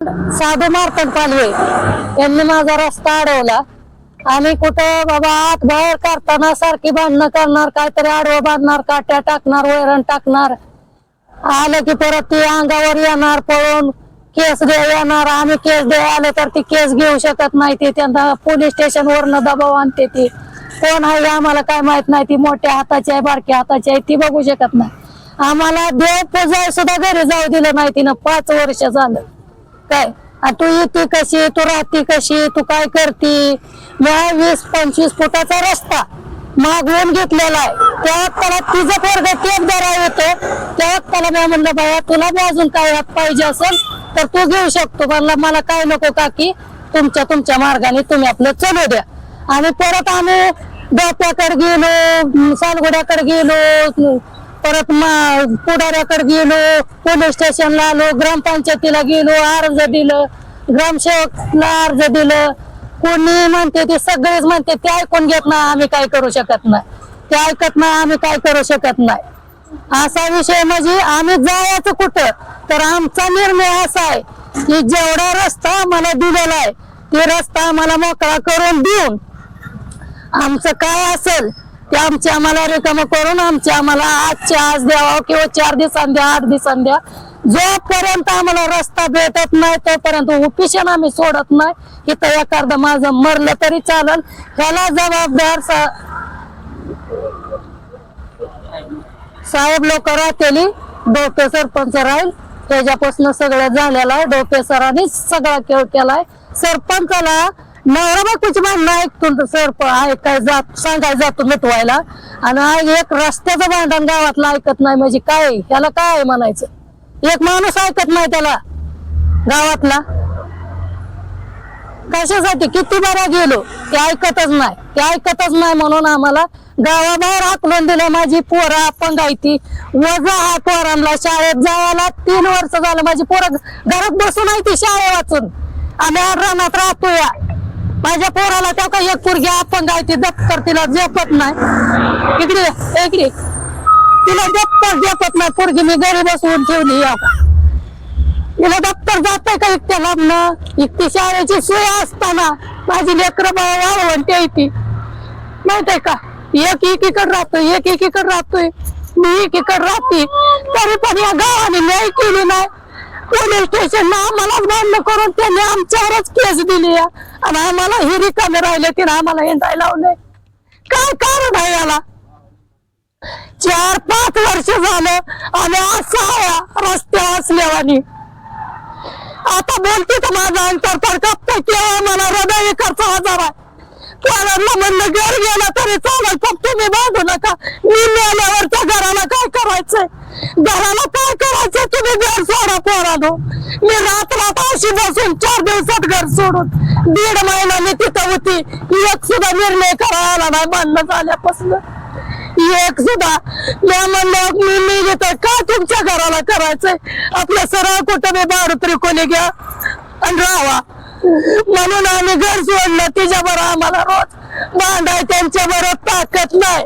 साधू मार्तंड पालवे यांनी माझा रस्ता अडवला आणि कुठं बाबा आत बाहेर करताना सारखी भांडणं करणार, काहीतरी आडवं बांधणार, काट्या टाकणार, वैरण टाकणार, आलं की परत ती अंगावर येणार, पळून केस द्या येणार. आम्ही केस द्या आले तर ती केस घेऊ शकत नाही, ती त्यांना पोलीस स्टेशन वरनं दबाव आणते. ती कोण आहे आम्हाला काय माहित नाही, ती मोठ्या हाताची आहे बारक्या हाताची आहे ती बघू शकत नाही. आम्हाला देव पूजा सुद्धा घरी जाऊ दिलं नाही तिनं 5 वर्ष झालं. काय तू येते कशी, तू राहती कशी, तू काय करती. मी 20-25 फुटाचा रस्ता मागवून घेतलेला आहे. तेव्हा त्याला तिचं पोरग टेप धराव येतो, तेव्हा त्याला मी म्हणलं बाया तुला बी अजून काय हात पाहिजे असेल तर तू घेऊ शकतो. म्हणलं मला काय नको काकी, तुमच्या मार्गाने तुम्ही आपलं चालू द्या. आणि परत आम्ही डोक्याकडे गेलो, सालगुड्याकडे गेलो, परत पुढाऱ्याकडे गेलो, पोलीस स्टेशनला आलो, ग्रामपंचायतीला गेलो, अर्ज दिलं, ग्रामसेवकला अर्ज दिलं. कोणी म्हणते ते सगळेच म्हणते ते ऐकून घेत नाही, आम्ही काय करू शकत नाही, ते ऐकत नाही, आम्ही काय करू शकत नाही. असा विषय म्हणजे आम्ही जायचं कुठं तर आमचा निर्णय असा आहे की जेवढा रस्ता आम्हाला दिलेला आहे ते रस्ता आम्हाला मोकळा करून देऊन आमचं काय असेल ते आमचे आम्हाला रिकामं करून आमचे आम्हाला आजच्या आज द्यावा किंवा 4 दिवसांनी द्या, 8 दिवसांनी द्या. जोपर्यंत आम्हाला रस्ता भेटत नाही तोपर्यंत उपिशन आम्ही सोडत नाही. इथं एखादं माझं मरलं तरी चालेल, ह्याला जबाबदार साहेब लोक राहतेली. डोके सरपंच राहील त्याच्यापासून सगळं झालेलं आहे. डोके सरांनी सगळा खेळ केलाय. सरपंचाला नवरा बायकोची भांडणं ऐकतो ऐकाय जात सांगाय जातो मिटवायला, आणि एक रस्त्याचं भांडण गावातलं ऐकत नाही म्हणजे काय, याला काय म्हणायचं. एक माणूस ऐकत नाही त्याला गावातला. कशासाठी किती बारा गेलो ते ऐकतच नाही म्हणून आम्हाला गावाबाहेर हाकलून दिलं. माझी पोरं अपंग आहे ती, वजा हा पोरांना शाळेत जायला 3 वर्ष झालं. माझी पोरं घरात बसून आहे ती शाळे वाचून, आम्ही रानात राहतोय. माझ्या पोराला त्या काही एक पोरगी अपंग आहे ती, दप्तर तिला झेपत नाही. इकडे तिला दप्तर झेपत नाही पोरगी, मी घरी बसवून ठेवली. तिला दप्तर जात का एकट्या लांबणं, एकटी शाळेची सोय असताना माझी लेकरं वाळवण ती माहित आहे का. एक एकीकडे राहतोय, मी एकीकडे राहते, तरी पण या गावाने न्याय केली नाही. पोलीस स्टेशनला आम्हालाच भांडण करून त्यांनी आमच्यावरच केस दिली आणि आम्हाला ही रिकामे राहिले, तिने आम्हाला हिंडायला लावलंय. काय कारण आहे याला. 4-5 वर्ष झालं आणि असा रस्ते असल्यावानी आता बोलते तर माझा अंतर तर कापतं किंवा मला हृदय खर्च 1000 आहे. पोरांना म्हणलं घर गेला तरी चालेल, फक्त तुम्ही बांधू नका. मी मेल्यावरच्या घराला काय करायचंय, तुम्ही घर सोडा पोरानो. मी रात्र अशी बसून 4 दिवसात घर सोडून 1.5 महिना मी तिथं होती. एक सुद्धा निर्णय करायला नाही भांडण झाल्यापासून, एक सुद्धा. मी म्हणलं मी घेतोय काय तुमच्या घराला करायचंय, आपलं सरळ कुठं मी बाहेर कोणी घ्या आणि राहावा. म्हणून आम्ही घर सोडलं. तिच्या बरोबर आम्हाला रोज भांडाय, त्यांच्या बरोबर ताकद नाही.